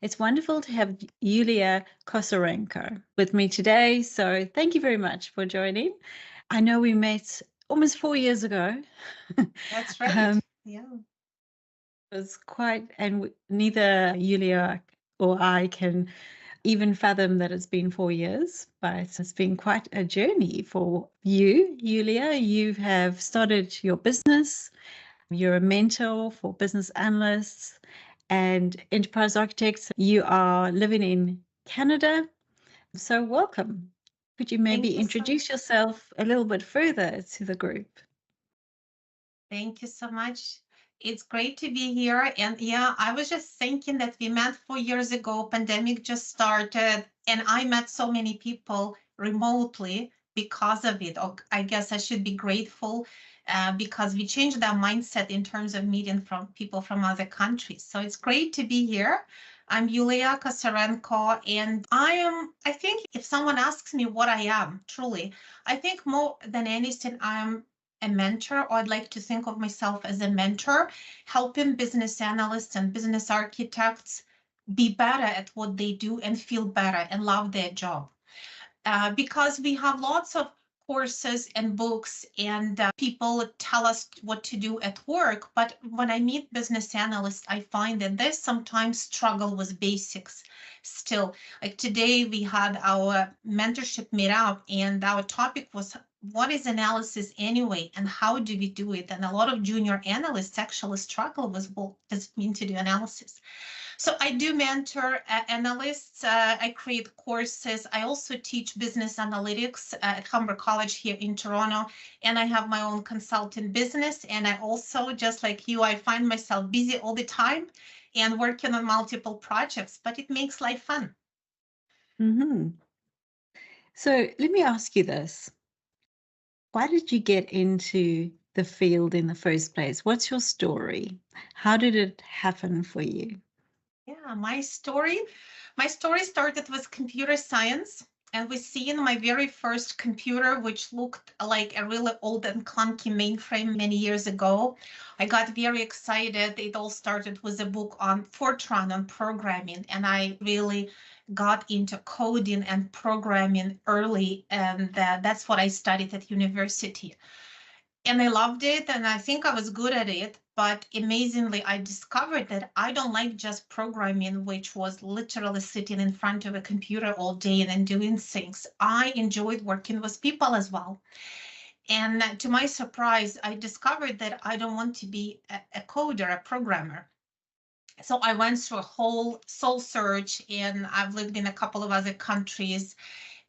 It's wonderful to have Yulia Kosarenko with me today. So thank you very much for joining. I know we met almost 4 years ago. That's um, right. Yeah. it was quite, and neither Yulia or I can even fathom that it's been 4 years, but it's been quite a journey for you, Yulia. You have started your business. You're a mentor for business analysts and enterprise architects. You are living in Canada. So, welcome. Could you maybe Thank you introduce yourself a little bit further to the group? Thank you so much. It's great to be here. And yeah, I was just thinking that we met 4 years ago, pandemic just started, and I met so many people remotely because of it. I guess I should be grateful because we changed our mindset in terms of meeting from people from other countries. So it's great to be here. I'm Yulia Kosarenko, and I think if someone asks me what I am, truly, I think more than anything, I'm a mentor, or I'd like to think of myself as a mentor, helping business analysts and business architects be better at what they do and feel better and love their job. Because we have lots of courses and books and people tell us what to do at work. But when I meet business analysts, I find that they sometimes struggle with basics still. Like today, we had our mentorship meetup, and our topic was what is analysis anyway, and how do we do it? And a lot of junior analysts actually struggle with what does it mean to do analysis. So I do mentor analysts. I create courses. I also teach business analytics at Humber College here in Toronto. And I have my own consulting business. And I also, just like you, I find myself busy all the time and working on multiple projects, but it makes life fun. Hmm. So, let me ask you this. Why did you get into the field in the first place? What's your story? How did it happen for you? Yeah, my story started with computer science, and we see in my very first computer, which looked like a really old and clunky mainframe many years ago. I got very excited. It all started with a book on Fortran on programming, and I really got into coding and programming early, and that's what I studied at university. And I loved it, and I think I was good at it. But amazingly, I discovered that I don't like just programming, which was literally sitting in front of a computer all day and then doing things. I enjoyed working with people as well. And to my surprise, I discovered that I don't want to be a coder, a programmer. So I went through a whole soul search, and I've lived in a couple of other countries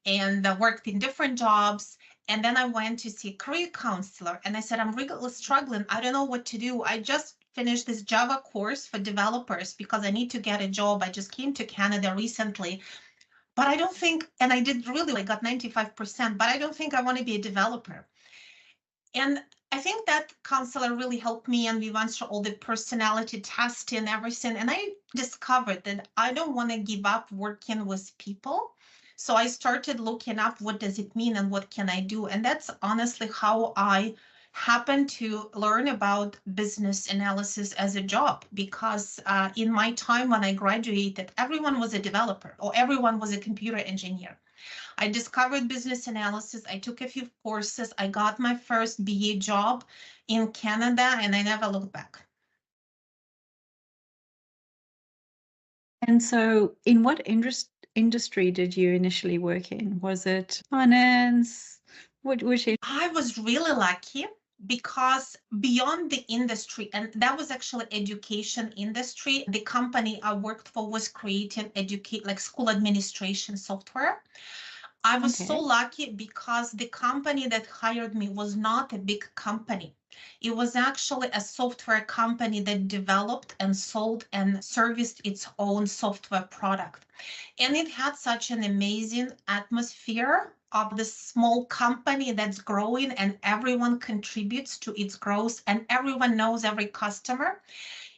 and worked in different jobs. And then I went to see a career counselor, and I said, I'm really struggling. I don't know what to do. I just finished this Java course for developers because I need to get a job. I just came to Canada recently, but I don't think, and I did really, I got 95%, but I don't think I want to be a developer. And I think that counselor really helped me, and we went through all the personality testing and everything. And I discovered that I don't want to give up working with people. So I started looking up what does it mean and what can I do. And that's honestly how I happened to learn about business analysis as a job, because in my time when I graduated, everyone was a developer or everyone was a computer engineer. I discovered business analysis. I took a few courses. I got my first BA job in Canada, and I never looked back. And so, in what industry did you initially work in? Was it finance? Which I was really lucky because beyond the industry, and that was actually education industry, the company I worked for was creating educate like school administration software. I was so Okay. lucky because the company that hired me was not a big company. It was actually a software company that developed and sold and serviced its own software product. And it had such an amazing atmosphere of this small company that's growing, and everyone contributes to its growth and everyone knows every customer.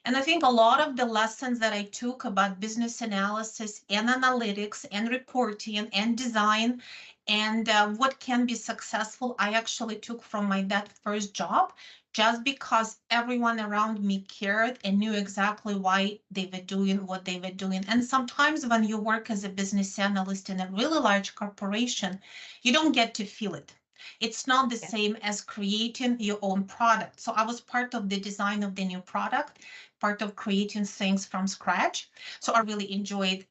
And I think a lot of the lessons that I took about business analysis and analytics and reporting and design And what can be successful, I actually took from that first job, just because everyone around me cared and knew exactly why they were doing what they were doing. And sometimes when you work as a business analyst in a really large corporation, you don't get to feel it. It's not the same as creating your own product. So I was part of the design of the new product, part of creating things from scratch. So I really enjoyed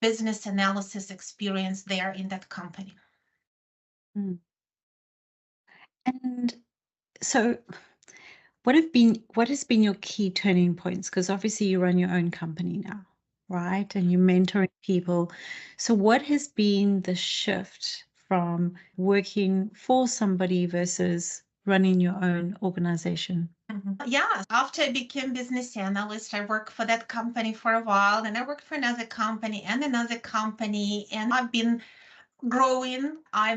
business analysis experience there in that company. Mm. And so what has been your key turning points? Because obviously you run your own company now, right? And you're mentoring people. So what has been the shift from working for somebody versus running your own organization? Yeah, after I became business analyst, I worked for that company for a while, and I worked for another company and another company, and I've been growing. I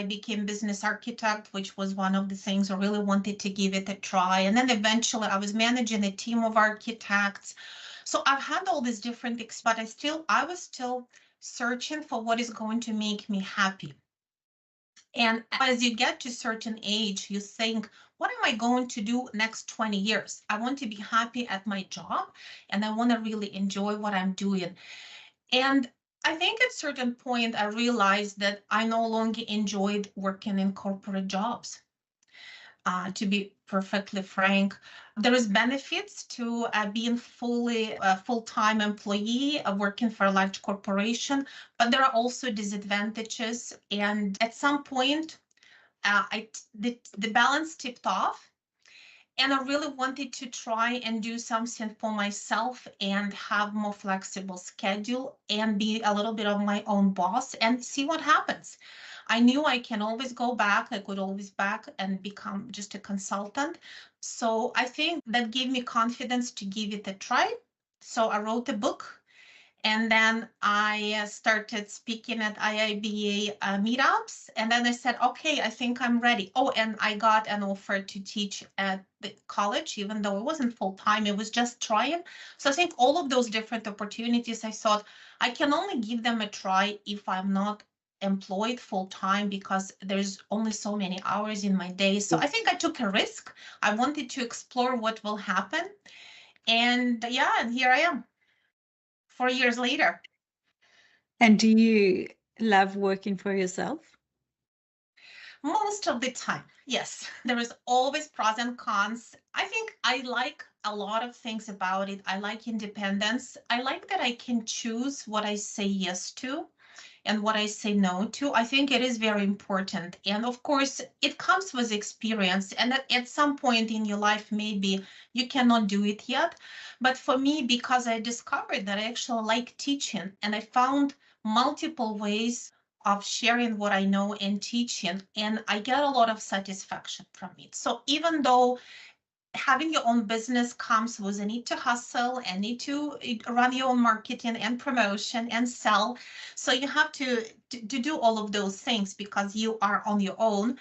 became business architect, which was one of the things I really wanted to give it a try. And then eventually I was managing a team of architects. So I've had all these different, but I was still searching for what is going to make me happy. And as you get to a certain age, you think, what am I going to do next 20 years? I want to be happy at my job, and I want to really enjoy what I'm doing. And I think at a certain point, I realized that I no longer enjoyed working in corporate jobs. To be perfectly frank, there is benefits to being full-time employee working for a large corporation, but there are also disadvantages. And at some point, the balance tipped off, and I really wanted to try and do something for myself and have more flexible schedule and be a little bit of my own boss and see what happens. I knew I can always go back. I could always back and become just a consultant. So I think that gave me confidence to give it a try. So I wrote a book, and then I started speaking at IIBA meetups. And then I said, okay, I think I'm ready. Oh, and I got an offer to teach at the college, even though it wasn't full time, it was just trying. So I think all of those different opportunities, I thought I can only give them a try if I'm not employed full time, because there's only so many hours in my day. So I think I took a risk. I wanted to explore what will happen. And yeah, and here I am 4 years later. And do you love working for yourself? Most of the time, yes. There is always pros and cons. I think I like a lot of things about it. I like independence. I like that I can choose what I say yes to and what I say no to. I think it is very important. And of course, it comes with experience. And at some point in your life, maybe you cannot do it yet. But for me, because I discovered that I actually like teaching, and I found multiple ways of sharing what I know and teaching, and I get a lot of satisfaction from it. So even though having your own business comes with a need to hustle and need to run your own marketing and promotion and sell. So you have to do all of those things because you are on your own.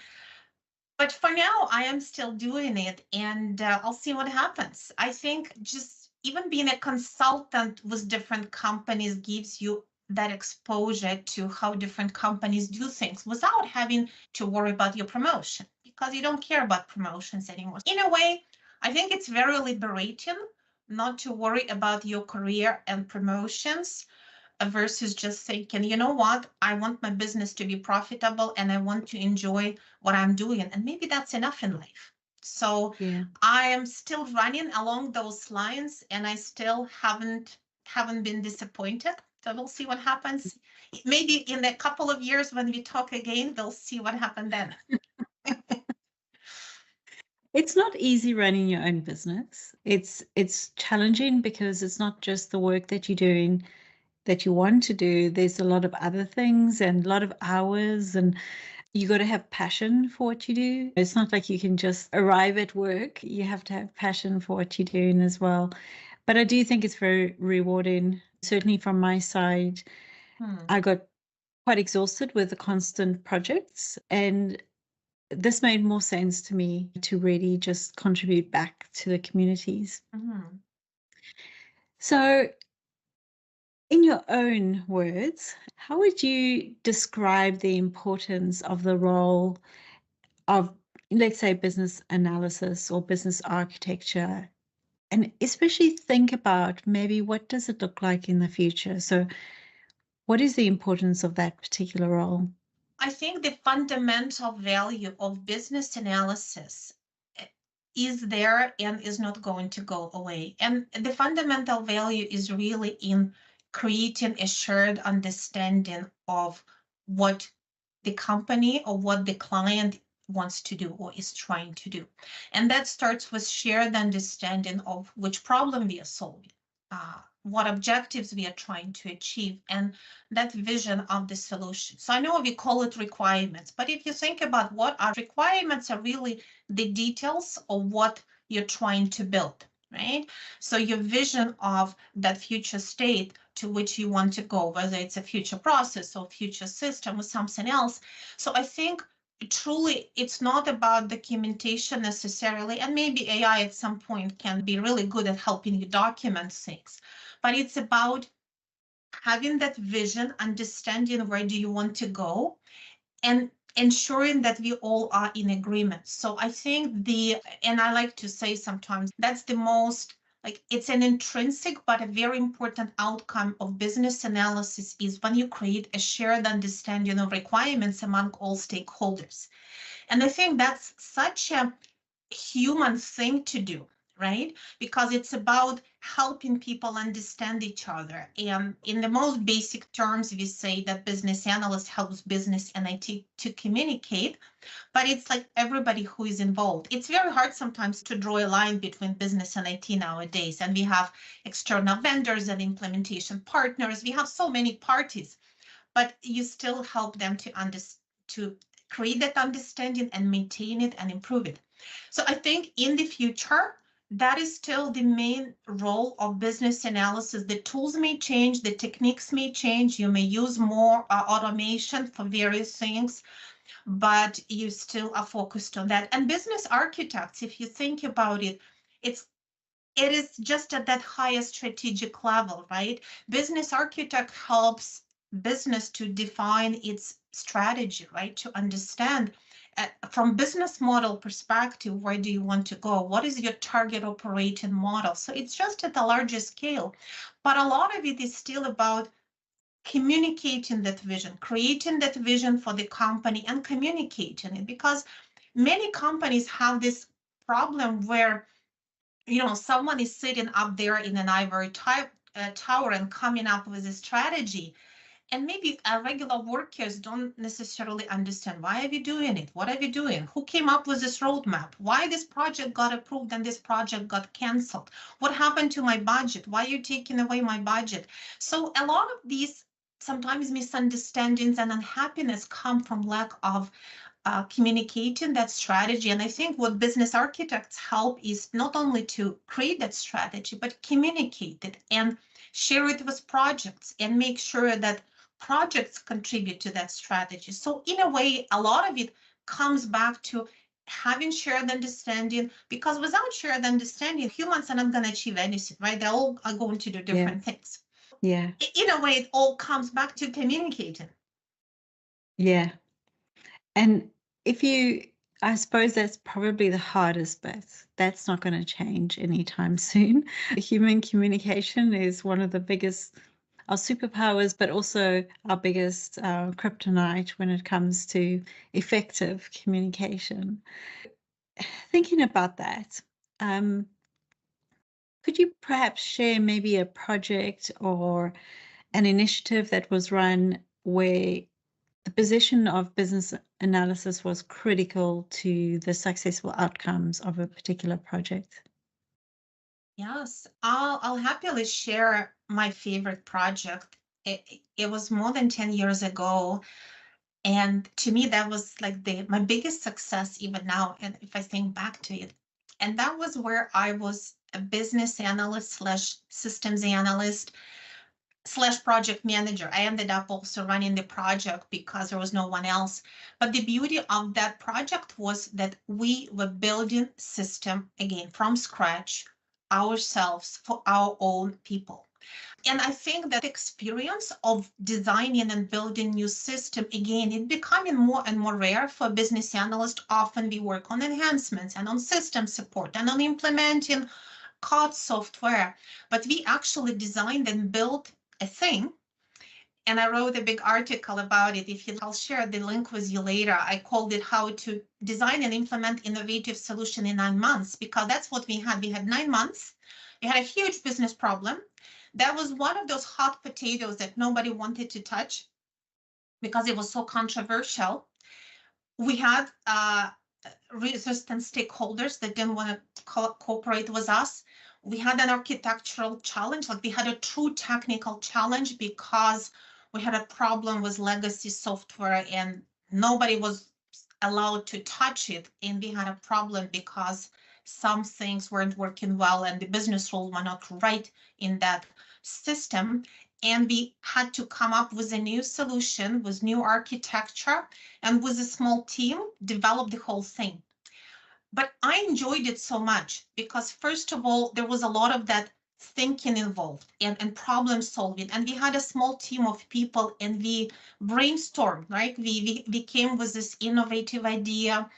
But for now, I am still doing it, and I'll see what happens. I think just even being a consultant with different companies gives you that exposure to how different companies do things without having to worry about your promotion, because you don't care about promotions anymore. In a way, I think it's very liberating not to worry about your career and promotions versus just thinking, you know what, I want my business to be profitable and I want to enjoy what I'm doing. And maybe that's enough in life. So Yeah. I am still running along those lines, and I still haven't been disappointed. So we'll see what happens. Maybe in a couple of years when we talk again, we'll see what happened then. It's not easy running your own business. It's challenging because it's not just the work that you're doing that you want to do. There's a lot of other things and a lot of hours, and you got to have passion for what you do. It's not like you can just arrive at work. You have to have passion for what you're doing as well. But I do think it's very rewarding. Certainly from my side, I got quite exhausted with the constant projects, and this made more sense to me to really just contribute back to the communities. Mm-hmm. So In your own words, how would you describe the importance of the role of, let's say, business analysis or business architecture? And especially think about maybe what does it look like in the future? So what is the importance of that particular role? I think the fundamental value of business analysis is there and is not going to go away. And the fundamental value is really in creating a shared understanding of what the company or what the client wants to do or is trying to do. And that starts with shared understanding of which problem we are solving, what objectives we are trying to achieve, and that vision of the solution. So I know we call it requirements, but if you think about what are requirements, are really the details of what you're trying to build, right? So your vision of that future state to which you want to go, whether it's a future process or future system or something else. So I think truly it's not about documentation necessarily, and maybe AI at some point can be really good at helping you document things, but it's about having that vision, understanding where do you want to go, and ensuring that we all are in agreement. So I think and I like to say sometimes that's the most, like, it's an intrinsic but a very important outcome of business analysis is when you create a shared understanding of requirements among all stakeholders. And I think that's such a human thing to do, right? Because it's about helping people understand each other. And in the most basic terms, we say that business analyst helps business and IT to communicate, but it's like everybody who is involved. It's very hard sometimes to draw a line between business and IT nowadays. And we have external vendors and implementation partners. We have so many parties, but you still help them to create that understanding and maintain it and improve it. So I think in the future, that is still the main role of business analysis. The tools may change, the techniques may change. You may use more automation for various things, but you still are focused on that. And business architects, if you think about it, it is just at that highest strategic level, right? Business architect helps business to define its strategy, right? To understand from business model perspective, where do you want to go? What is your target operating model? So it's just at a larger scale, but a lot of it is still about communicating that vision, creating that vision for the company and communicating it, because many companies have this problem where someone is sitting up there in an ivory tower and coming up with a strategy. And maybe regular workers don't necessarily understand, why are we doing it? What are we doing? Who came up with this roadmap? Why this project got approved and this project got canceled? What happened to my budget? Why are you taking away my budget? So a lot of these sometimes misunderstandings and unhappiness come from lack of communicating that strategy. And I think what business architects help is not only to create that strategy, but communicate it and share it with projects and make sure that projects contribute to that strategy. So in a way, a lot of it comes back to having shared understanding, because without shared understanding, humans are not going to achieve anything, right? They all are going to do different things. Yeah. In a way, it all comes back to communicating. Yeah. And I suppose that's probably the hardest bit. That's not going to change anytime soon. Human communication is one of the biggest, our superpowers, but also our biggest kryptonite when it comes to effective communication. Thinking about that, could you perhaps share maybe a project or an initiative that was run where the position of business analysis was critical to the successful outcomes of a particular project? Yes, I'll happily share my favorite project. It was more than 10 years ago. And to me, that was like my biggest success even now. And if I think back to it, and that was where I was a business analyst slash systems analyst slash project manager. I ended up also running the project because there was no one else. But the beauty of that project was that we were building system again from scratch ourselves for our own people. And I think that experience of designing and building new system, again, it becoming more and more rare for business analysts. Often we work on enhancements and on system support and on implementing COD software, but we actually designed and built a thing. And I wrote a big article about it. I'll share the link with you later. I called it How to Design and Implement Innovative Solution in 9 months, because that's what we had. We had 9 months. We had a huge business problem. That was one of those hot potatoes that nobody wanted to touch because it was so controversial. We had resistant stakeholders that didn't want to cooperate with us. We had an architectural challenge, like we had a true technical challenge because we had a problem with legacy software and nobody was allowed to touch it. And we had a problem because some things weren't working well and the business rules were not right in that system. And we had to come up with a new solution with new architecture and with a small team develop the whole thing. But I enjoyed it so much because, first of all, there was a lot of that thinking involved and problem solving. And we had a small team of people and we brainstormed, right? We came with this innovative idea.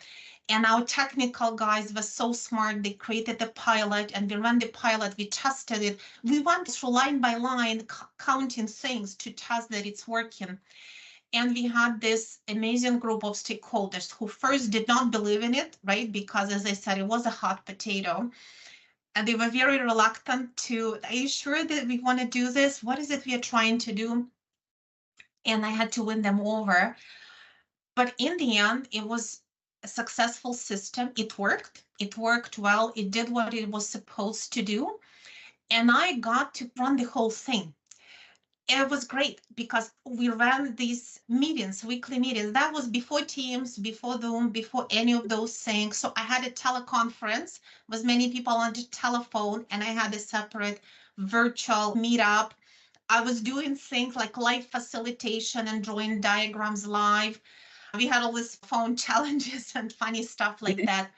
And our technical guys were so smart. They created a pilot and we ran the pilot. We tested it. We went through line by line, counting things to test that it's working. And we had this amazing group of stakeholders who first did not believe in it, right? Because as I said, it was a hot potato. And they were very reluctant to, are you sure that we want to do this? What is it we are trying to do? And I had to win them over. But in the end, it was a successful system. It worked well. It did what it was supposed to do. And I got to run the whole thing. It was great because we ran these meetings, weekly meetings. That was before Teams, before Zoom, before any of those things. So I had a teleconference with many people on the telephone, and I had a separate virtual meetup. I was doing things like live facilitation and drawing diagrams live. We had all these phone challenges and funny stuff like that.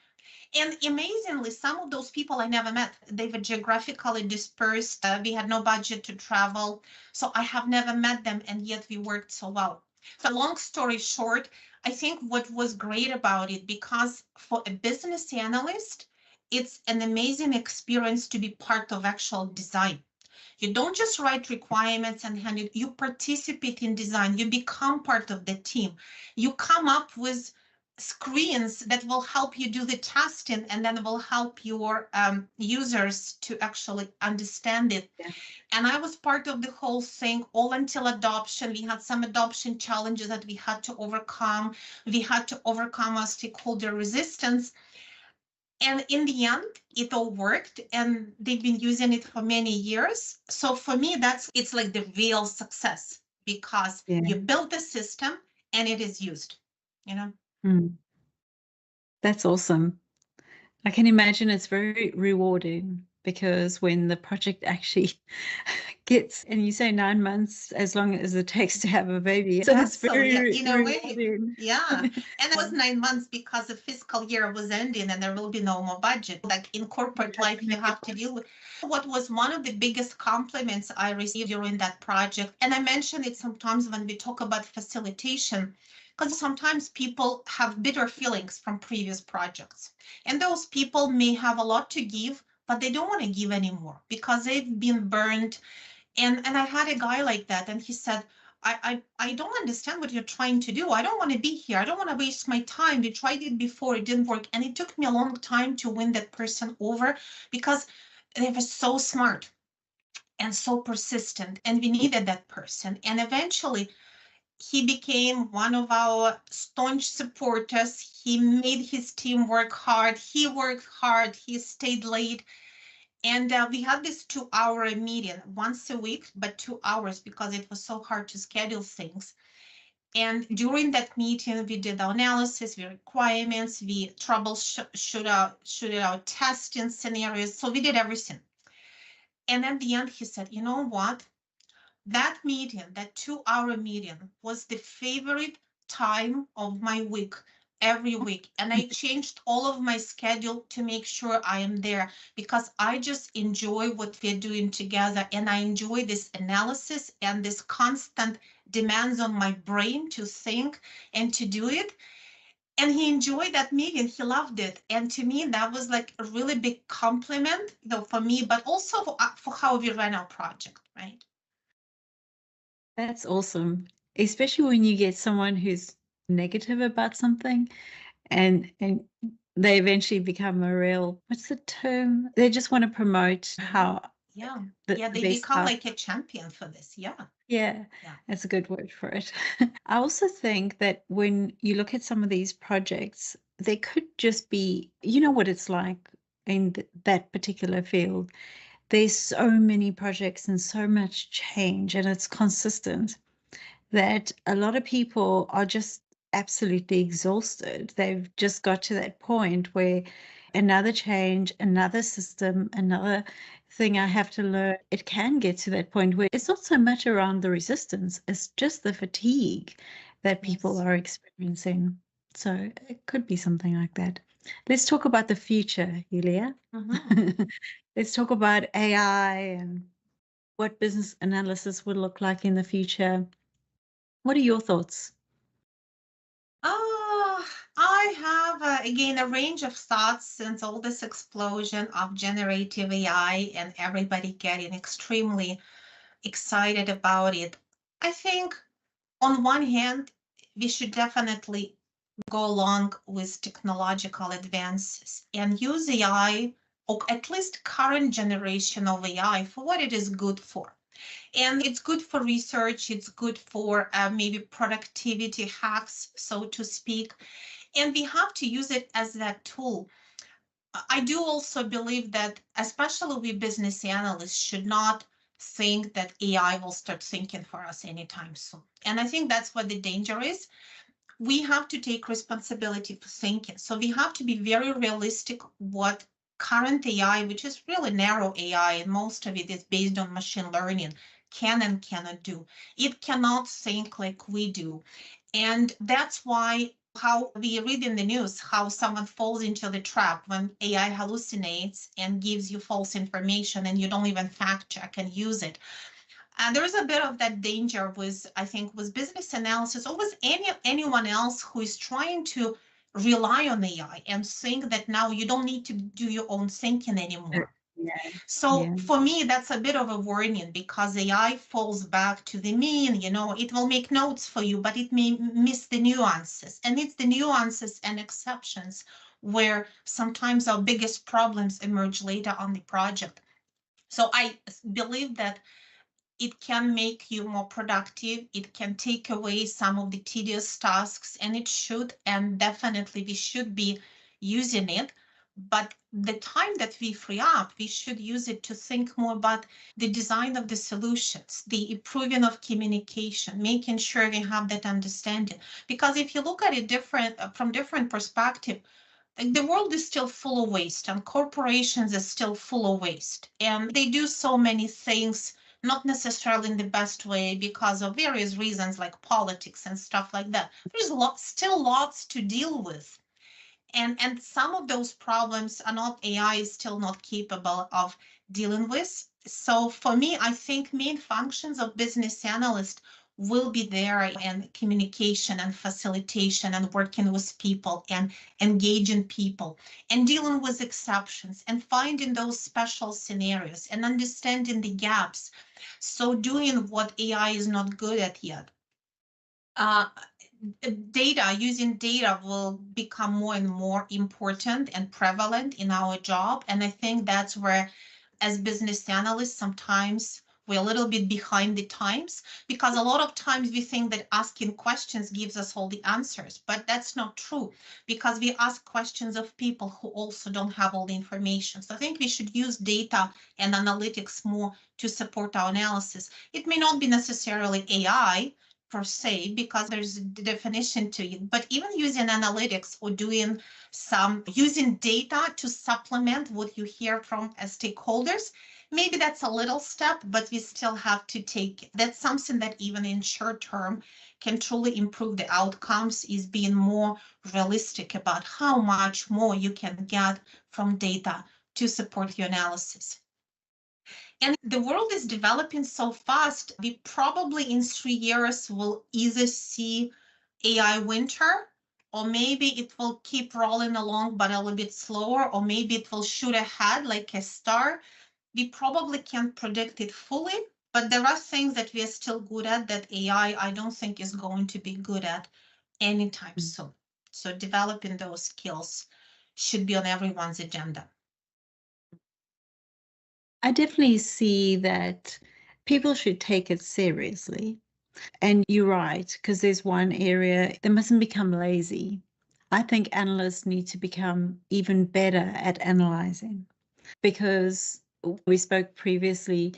And amazingly, some of those people I never met. They were geographically dispersed. We had no budget to travel. So I have never met them, and yet we worked so well. So long story short, I think what was great about it, because for a business analyst, it's an amazing experience to be part of actual design. You don't just write requirements and hand it, you participate in design, you become part of the team. You come up with screens that will help you do the testing and then will help your users to actually understand it. Yeah. And I was part of the whole thing all until adoption. We had some adoption challenges that we had to overcome. We had to overcome our stakeholder resistance. And in the end, it all worked and they've been using it for many years. So for me, it's like the real success because you build the system and it is used, you know? That's awesome. I can imagine it's very rewarding because when the project actually gets, and you say 9 months, as long as it takes to have a baby. So it's very in a rewarding. way. Yeah. And it was 9 months because the fiscal year was ending and there will be no more budget. Like in corporate life, you have to deal with. What was one of the biggest compliments I received during that project, and I mention it sometimes when we talk about facilitation, because sometimes people have bitter feelings from previous projects. And those people may have a lot to give, but they don't want to give anymore because they've been burned. And I had a guy like that, and he said, I don't understand what you're trying to do. I don't want to be here. I don't want to waste my time. We tried it before, it didn't work. And it took me a long time to win that person over because they were so smart and so persistent, and we needed that person. And eventually, he became one of our staunch supporters. He made his team work hard. He worked hard. He stayed late. And we had this 2-hour meeting once a week, but 2 hours because it was so hard to schedule things. And during that meeting, we did our analysis, we requirements, we troubleshoot out testing scenarios. So we did everything. And at the end, he said, you know what? That meeting, that 2-hour meeting was the favorite time of my week every week. And I changed all of my schedule to make sure I am there because I just enjoy what we're doing together. And I enjoy this analysis and this constant demands on my brain to think and to do it. And he enjoyed that meeting. He loved it. And to me, that was like a really big compliment, for me, but also for how we ran our project, right? That's awesome, especially when you get someone who's negative about something and they eventually become a real, what's the term? They just want to promote how Yeah. the Yeah, they best become out. like a champion for this. Yeah. Yeah, Yeah. that's a good word for it. I also think that when you look at some of these projects, they could just be, you know what it's like in that particular field. There's so many projects and so much change, and it's consistent that a lot of people are just absolutely exhausted. They've just got to that point where another change, another system, another thing I have to learn. It can get to that point where it's not so much around the resistance, it's just the fatigue that people Yes. are experiencing. So it could be something like that. Let's talk about the future, Yulia. Mm-hmm. Let's talk about AI and what business analysis would look like in the future. What are your thoughts? I have, again, a range of thoughts since all this explosion of generative AI and everybody getting extremely excited about it. I think on one hand, we should definitely go along with technological advances and use AI, or at least current generation of AI, for what it is good for. And it's good for research, it's good for maybe productivity hacks, so to speak. And we have to use it as that tool. I do also believe that, especially we business analysts, should not think that AI will start thinking for us anytime soon. And I think that's what the danger is. We have to take responsibility for thinking. So we have to be very realistic what current AI, which is really narrow AI, and most of it is based on machine learning, can and cannot do. It cannot think like we do. And that's why how we read in the news how someone falls into the trap when AI hallucinates and gives you false information and you don't even fact check and use it. And there is a bit of that danger with, I think, with business analysis or with anyone else who is trying to rely on AI and think that now you don't need to do your own thinking anymore. Yeah, So yeah. for me, that's a bit of a warning because AI falls back to the mean, it will make notes for you, but it may miss the nuances. And it's the nuances and exceptions where sometimes our biggest problems emerge later on the project. So I believe that it can make you more productive. It can take away some of the tedious tasks, and it should, and definitely we should be using it. But the time that we free up, we should use it to think more about the design of the solutions, the improving of communication, making sure we have that understanding. Because if you look at it from different perspective, the world is still full of waste and corporations are still full of waste and they do so many things not necessarily in the best way because of various reasons like politics and stuff like that. There's still lots to deal with, and some of those problems are not, AI is still not capable of dealing with. So for me, I think main functions of business analyst will be there, and communication and facilitation and working with people and engaging people and dealing with exceptions and finding those special scenarios and understanding the gaps, so doing what AI is not good at yet. uh, Using data will become more and more important and prevalent in our job. And I think that's where, as business analysts, sometimes we're a little bit behind the times because a lot of times we think that asking questions gives us all the answers, but that's not true because we ask questions of people who also don't have all the information. So I think we should use data and analytics more to support our analysis. It may not be necessarily AI per se, because there's a definition to it, but even using analytics or using data to supplement what you hear from as stakeholders maybe that's a little step, but we still have to take, that's something that even in short term can truly improve the outcomes, is being more realistic about how much more you can get from data to support your analysis. And the world is developing so fast, we probably in 3 years will either see AI winter, or maybe it will keep rolling along but a little bit slower, or maybe it will shoot ahead like a star. We probably can't predict it fully, but there are things that we are still good at that AI, I don't think, is going to be good at anytime soon. So developing those skills should be on everyone's agenda. I definitely see that people should take it seriously. And you're right, because there's one area, they mustn't become lazy. I think analysts need to become even better at analyzing, because we spoke previously,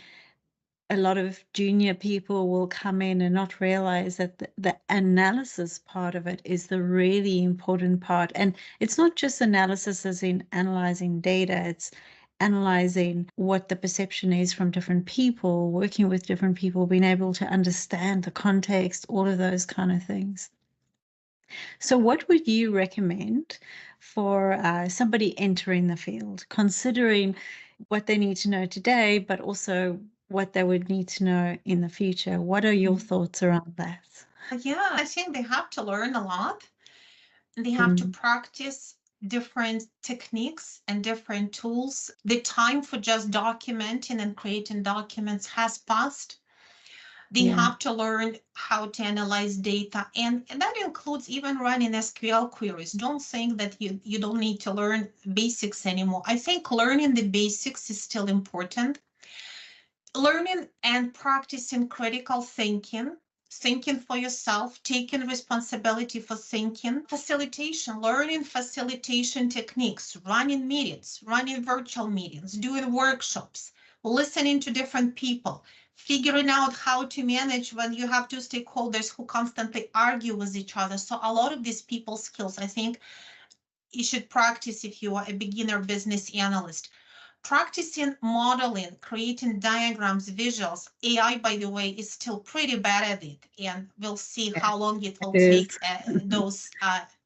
a lot of junior people will come in and not realize that the analysis part of it is the really important part. And it's not just analysis as in analyzing data, it's analyzing what the perception is from different people, working with different people, being able to understand the context, all of those kind of things. So what would you recommend for somebody entering the field, considering what they need to know today, but also what they would need to know in the future? What are your thoughts around that? Yeah, I think they have to learn a lot. They have to practice different techniques and different tools. The time for just documenting and creating documents has passed. They Yeah. have to learn how to analyze data, and that includes even running SQL queries. Don't think that you don't need to learn basics anymore. I think learning the basics is still important. Learning and practicing critical thinking, thinking for yourself, taking responsibility for thinking, facilitation, learning facilitation techniques, running meetings, running virtual meetings, doing workshops, listening to different people, figuring out how to manage when you have two stakeholders who constantly argue with each other. So a lot of these people skills, I think, you should practice if you are a beginner business analyst. Practicing modeling, creating diagrams, visuals. AI, by the way, is still pretty bad at it, and we'll see how long it will take those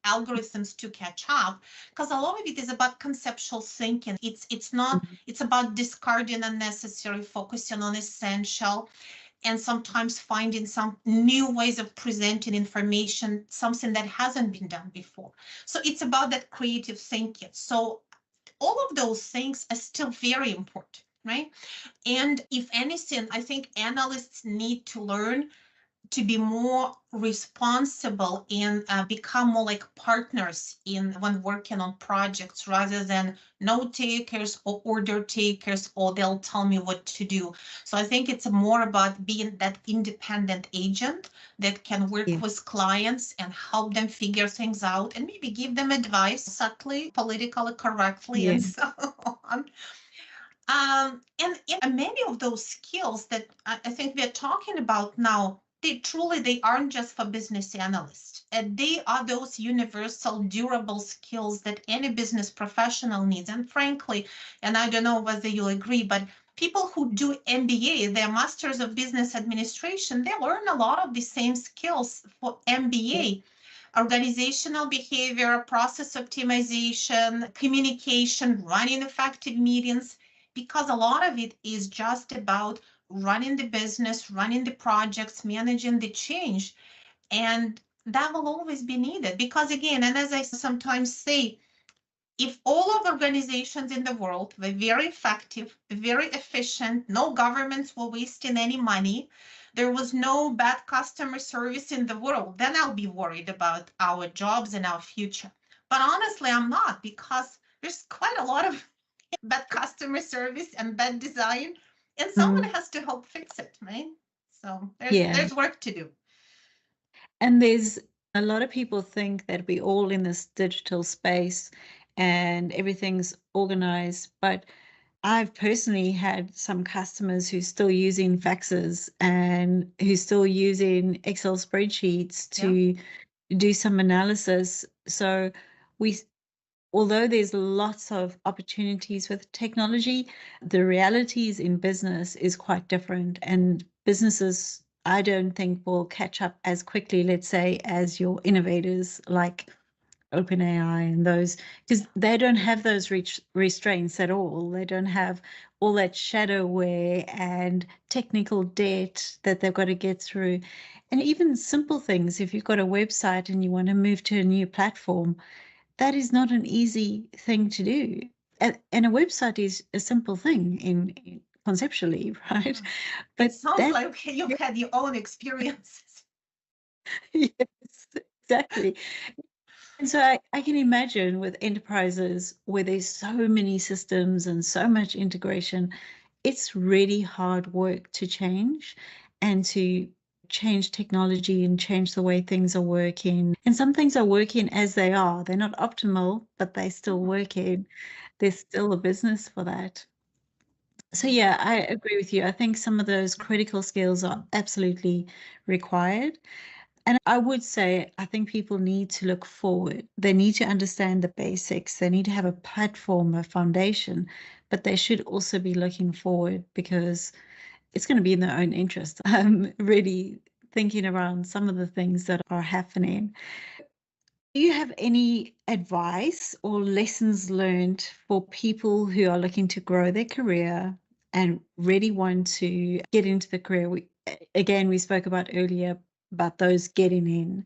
algorithms to catch up, because a lot of it is about conceptual thinking. It's not, it's about discarding unnecessary, focusing on essential, and sometimes finding some new ways of presenting information, something that hasn't been done before. So it's about that creative thinking. So all of those things are still very important, right? And if anything, I think analysts need to learn to be more responsible and become more like partners in when working on projects, rather than note takers or order takers, or they'll tell me what to do. So I think it's more about being that independent agent that can work with clients and help them figure things out, and maybe give them advice subtly, politically correctly, and so on. And many of those skills that I think we're talking about now, they aren't just for business analysts. They are those universal, durable skills that any business professional needs. And frankly, and I don't know whether you'll agree, but people who do MBA, their Masters of Business Administration, they learn a lot of the same skills for MBA. Organizational behavior, process optimization, communication, running effective meetings, because a lot of it is just about running the business, running the projects, managing the change. And that will always be needed, because again, and as I sometimes say, if all of organizations in the world were very effective, very efficient, no governments were wasting any money, there was no bad customer service in the world, then I'll be worried about our jobs and our future. But honestly, I'm not, because there's quite a lot of bad customer service and bad design, and someone has to help fix it, right? So there's work to do. And there's a lot of people think that we're all in this digital space and everything's organized, but I've personally had some customers who's still using faxes and who's still using Excel spreadsheets to do some analysis. So we although there's lots of opportunities with technology, the realities in business is quite different. And businesses, I don't think, will catch up as quickly, let's say, as your innovators like OpenAI and those, because they don't have those restraints at all. They don't have all that shadowware and technical debt that they've got to get through. And even simple things, if you've got a website and you want to move to a new platform, that is not an easy thing to do. And a website is a simple thing in conceptually, right? It But sounds that, like you've had your own experiences. yes, exactly. And so I can imagine with enterprises where there's so many systems and so much integration, it's really hard work to change and to change technology and change the way things are working. And some things are working as they are. They're not optimal, but they still working. There's still a business for that. So yeah, I agree with you. I think some of those critical skills are absolutely required. And I would say, I think people need to look forward. They need to understand the basics. They need to have a platform, a foundation, but they should also be looking forward because it's going to be in their own interest. I'm really thinking around some of the things that are happening. Do you have any advice or lessons learned for people who are looking to grow their career and really want to get into the career? Again, we spoke about earlier about those getting in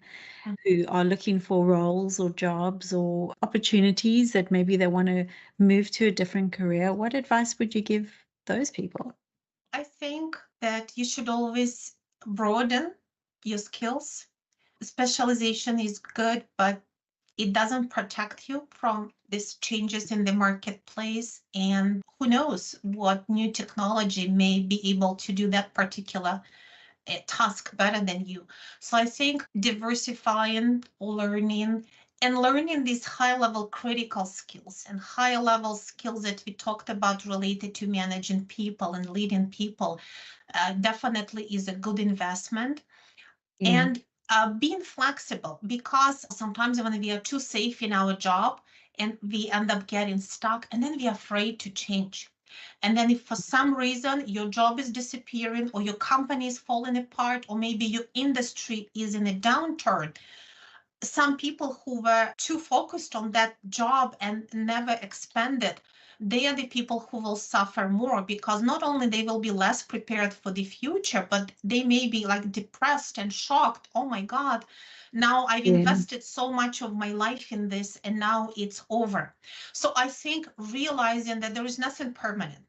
who are looking for roles or jobs or opportunities that maybe they want to move to a different career. What advice would you give those people? I think that you should always broaden your skills. Specialization is good, but it doesn't protect you from these changes in the marketplace. And who knows what new technology may be able to do that particular task better than you. So I think diversifying, learning, and learning these high level critical skills and high level skills that we talked about related to managing people and leading people definitely is a good investment. Yeah, And being flexible, because sometimes when we are too safe in our job and we end up getting stuck and then we're afraid to change. And then if for some reason your job is disappearing or your company is falling apart or maybe your industry is in a downturn, some people who were too focused on that job and never expanded, they are the people who will suffer more because not only they will be less prepared for the future, but they may be like depressed and shocked. Oh my God, now I've yeah, invested so much of my life in this and now it's over. So I think realizing that there is nothing permanent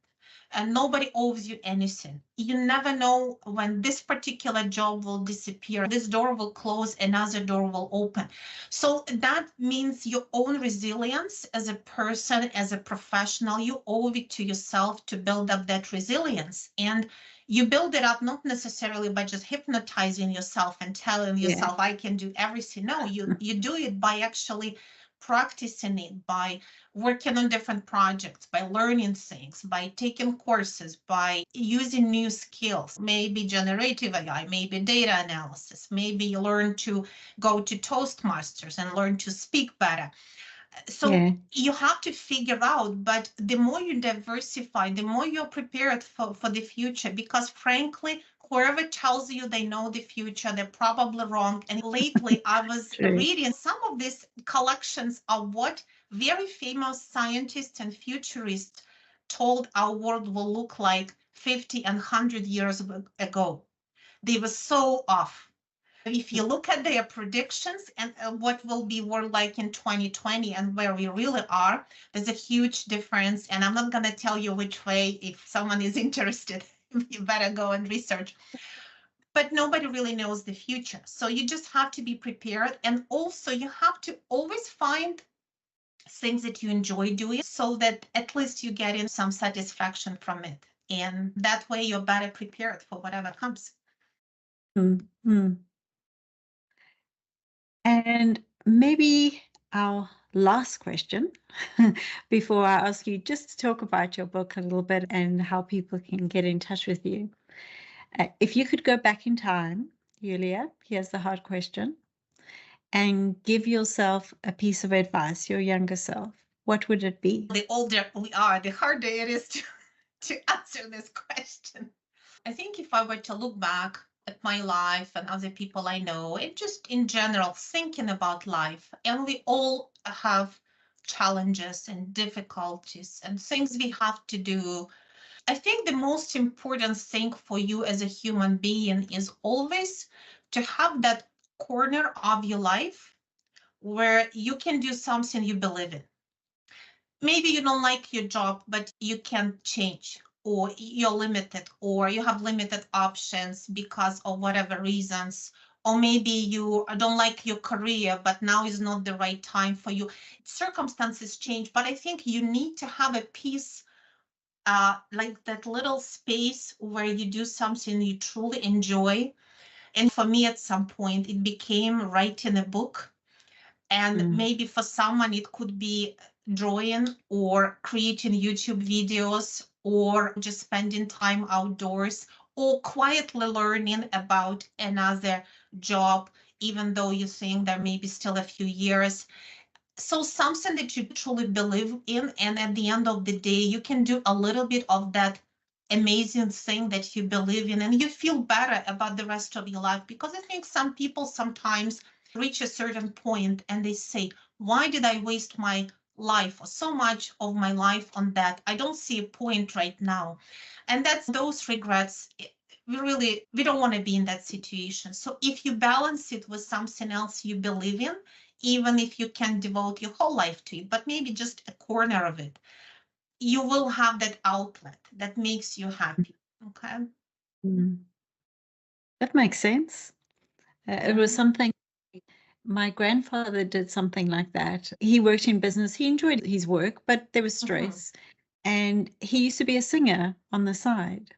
and nobody owes you anything. You never know when this particular job will disappear, this door will close, another door will open. So that means your own resilience as a person, as a professional, you owe it to yourself to build up that resilience. And you build it up not necessarily by just hypnotizing yourself and telling yeah, yourself, I can do everything. No, you do it by actually practicing it, by working on different projects, by learning things, by taking courses, by using new skills, maybe generative AI, maybe data analysis, maybe you learn to go to Toastmasters and learn to speak better. So yeah, you have to figure out, but the more you diversify, the more you're prepared for the future, because frankly, whoever tells you they know the future, they're probably wrong. And lately I was true. reading some of these collections of what very famous scientists and futurists told our world will look like 50 and 100 years ago. They were so off. If you look at their predictions and what will be world like in 2020 and where we really are, there's a huge difference. And I'm not going to tell you which way. If someone is interested, you better go and research. But nobody really knows the future. So you just have to be prepared. And also you have to always find things that you enjoy doing so that at least you get in some satisfaction from it. And that way you're better prepared for whatever comes. Mm, mm. And maybe our last question before I ask you just to talk about your book a little bit and how people can get in touch with you. If you could go back in time, Yulia, here's the hard question, and give yourself a piece of advice, your younger self. what would it be? The older we are, the harder it is to answer this question. I think if I were to look back at my life and other people I know, and just in general thinking about life, and we all have challenges and difficulties and things we have to do. I think the most important thing for you as a human being is always to have that corner of your life where you can do something you believe in. Maybe you don't like your job, but you can change, or you're limited, or you have limited options because of whatever reasons, or maybe you don't like your career, but now is not the right time for you. Circumstances change, but I think you need to have a piece, like that little space where you do something you truly enjoy. And for me, at some point, it became writing a book. And maybe for someone, it could be drawing or creating YouTube videos or just spending time outdoors or quietly learning about another job, even though you think there may be still a few years. So something that you truly believe in, and at the end of the day, you can do a little bit of that amazing thing that you believe in, and you feel better about the rest of your life. Because I think some people sometimes reach a certain point and they say, why did I waste my life or so much of my life on that? I don't see a point right now. And that's those regrets. We don't want to be in that situation. So if you balance it with something else you believe in, even if you can devote your whole life to it, but maybe just a corner of it, you will have that outlet that makes you happy. Okay. That makes sense. It was something, my grandfather did something like that. He worked in business. He enjoyed his work, but there was stress. And he used to be a singer on the side.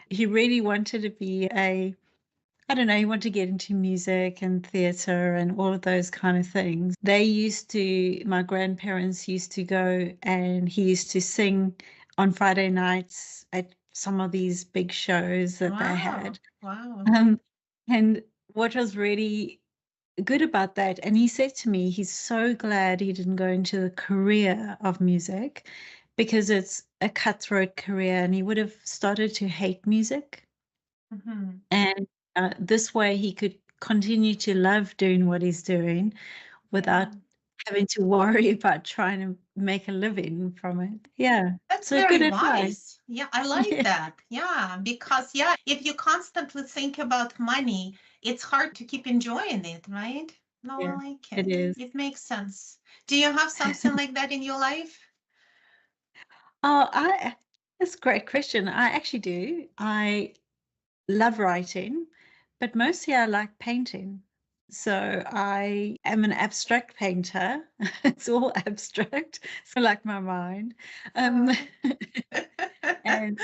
He really wanted to be I don't know, he wanted to get into music and theatre and all of those kind of things. My grandparents used to go, and he used to sing on Friday nights at some of these big shows that they had. Wow. And what was really good about that, and he said to me, he's so glad he didn't go into the career of music because it's a cutthroat career, and he would have started to hate music. And this way he could continue to love doing what he's doing without having to worry about trying to make a living from it. Yeah. That's So very good advice. wise. Yeah, I like that. Yeah, because if you constantly think about money, it's hard to keep enjoying it, right? No, I like It it. is. It makes sense. Do you have something like that in your life? That's a great question. I actually do. I love writing, but mostly I like painting. So I am an abstract painter. It's all abstract, so like my mind. And I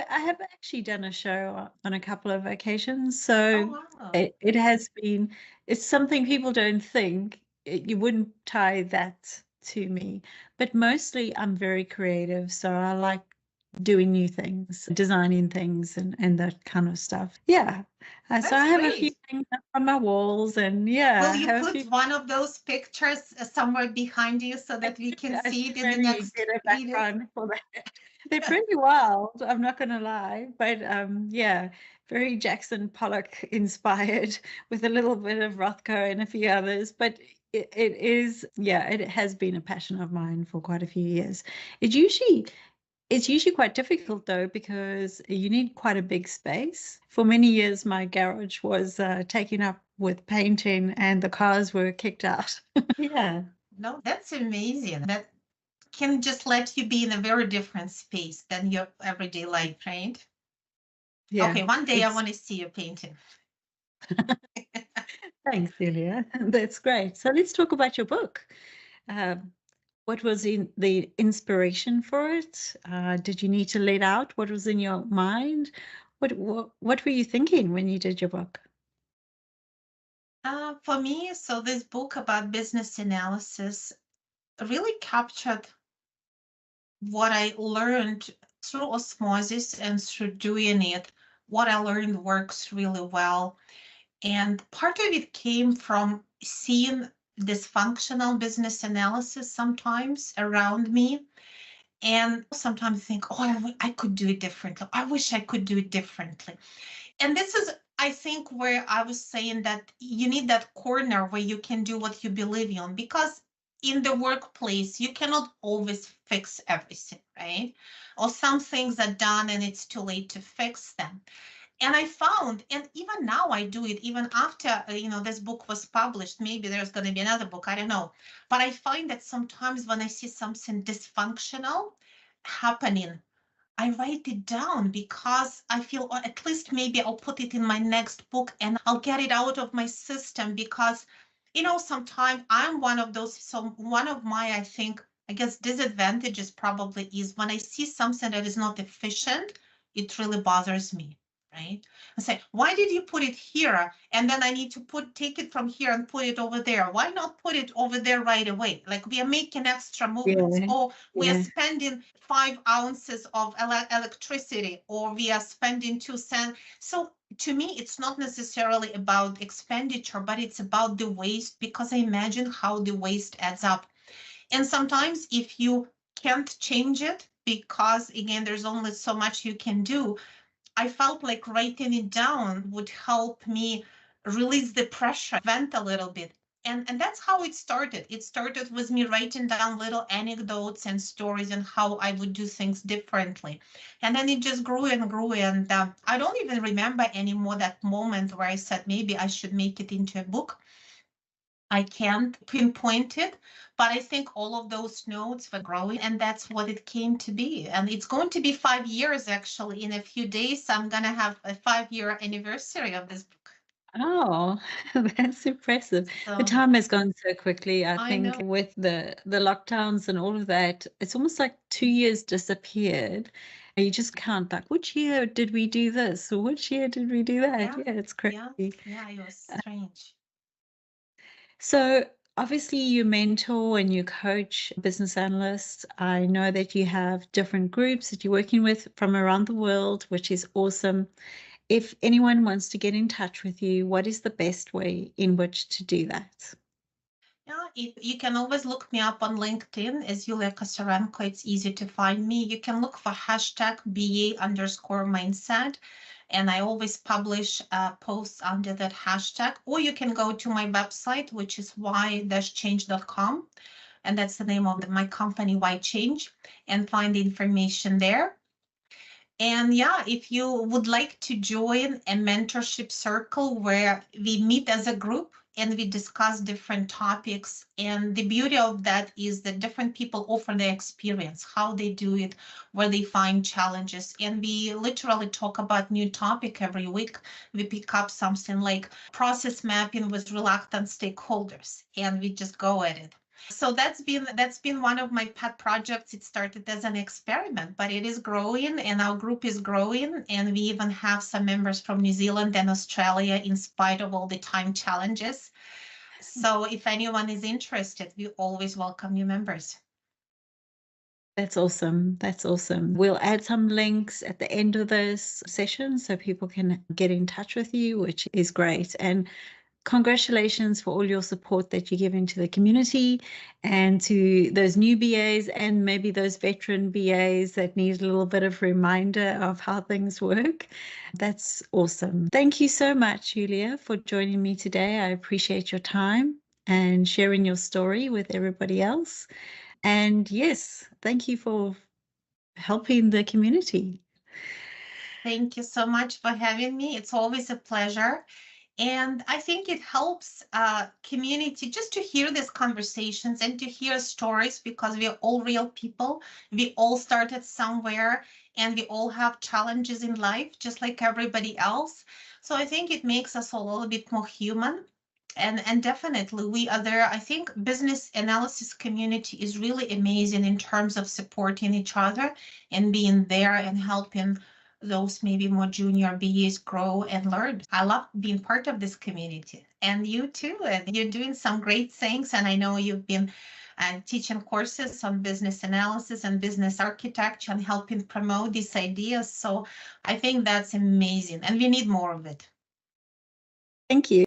have actually done a show on a couple of occasions. So it has been, it's something people don't think. You wouldn't tie that to me. But mostly I'm very creative. So I like doing new things, designing things and that kind of stuff. Yeah. So I have a few things up on my walls, and Will you put one of those pictures somewhere behind you so that we can see it in the next video? For that. They're pretty wild, I'm not going to lie, but yeah, very Jackson Pollock inspired with a little bit of Rothko and a few others, but it has been a passion of mine for quite a few years. It's usually quite difficult though, because you need quite a big space. For many years, my garage was taken up with painting and the cars were kicked out. Yeah. No, that's amazing. That can just let you be in a very different space than your everyday life, right? Yeah. Okay, one day I want to see your painting. Thanks, Yulia. That's great. So let's talk about your book. What was the inspiration for it? Did you need to let out what was in your mind? What were you thinking when you did your book? For me, so this book about business analysis really captured what I learned through osmosis and through doing it. What I learned works really well. And part of it came from seeing dysfunctional business analysis sometimes around me. And sometimes I think, oh, I could do it differently. I wish I could do it differently. And this is, I think, where I was saying that you need that corner where you can do what you believe in, because in the workplace, you cannot always fix everything, right? Or some things are done and it's too late to fix them. And I found, and even now I do it, even after, this book was published, maybe there's going to be another book, I don't know. But I find that sometimes when I see something dysfunctional happening, I write it down because I feel, or at least maybe I'll put it in my next book and I'll get it out of my system because, sometimes I'm one of those. So one of my, I guess, disadvantages probably is when I see something that is not efficient, it really bothers me. Right? I say, why did you put it here? And then I need to take it from here and put it over there. Why not put it over there right away? Like we are making extra movements, or we are spending 5 ounces of electricity, or we are spending 2 cents. So to me, it's not necessarily about expenditure, but it's about the waste, because I imagine how the waste adds up. And sometimes if you can't change it, because again, there's only so much you can do, I felt like writing it down would help me release the pressure, vent a little bit. And that's how it started. It started with me writing down little anecdotes and stories and how I would do things differently. And then it just grew and grew. And I don't even remember anymore that moment where I said, maybe I should make it into a book. I can't pinpoint it, but I think all of those notes were growing, and that's what it came to be. And it's going to be 5 years, actually. In a few days, I'm going to have a 5-year anniversary of this book. Oh, that's impressive. The So time has gone so quickly. I I think know. with the lockdowns and all of that, it's almost like 2 years disappeared. You just can't, like, which year did we do this? Or which year did we do that? Yeah, Yeah, it's yeah, crazy. yeah, it was strange. So obviously you mentor and you coach business analysts. I know that you have different groups that you're working with from around the world, which is awesome. If anyone wants to get in touch with you, what is the best way in which to do that? Yeah, you can always look me up on LinkedIn as Yulia Kosarenko. It's easy to find me. You can look for hashtag BA_mindset. And I always publish posts under that hashtag. Or you can go to my website, which is y-change.com. And that's the name of my company, Y Change, and find the information there. And yeah, if you would like to join a mentorship circle where we meet as a group and we discuss different topics, and the beauty of that is that different people offer their experience, how they do it, where they find challenges, and we literally talk about new topic every week. We pick up something like process mapping with reluctant stakeholders, and we just go at it. So that's been one of my pet projects. It started as an experiment, but it is growing, and our group is growing, and we even have some members from New Zealand and Australia in spite of all the time challenges. So if anyone is interested, we always welcome new members. That's awesome. That's awesome. We'll add some links at the end of this session so people can get in touch with you, which is great. And congratulations for all your support that you're giving to the community and to those new BAs and maybe those veteran BAs that need a little bit of reminder of how things work. That's awesome. Thank you so much, Yulia, for joining me today. I appreciate your time and sharing your story with everybody else. And yes, thank you for helping the community. Thank you so much for having me. It's always a pleasure. And I think it helps community just to hear these conversations and to hear stories, because we are all real people. We all started somewhere and we all have challenges in life, just like everybody else. So I think it makes us a little bit more human. And definitely we are there. I think business analysis community is really amazing in terms of supporting each other and being there and helping those maybe more junior BAs grow and learn. I love being part of this community, and you too. And you're doing some great things. And I know you've been teaching courses on business analysis and business architecture and helping promote these ideas. So I think that's amazing, and we need more of it. Thank you.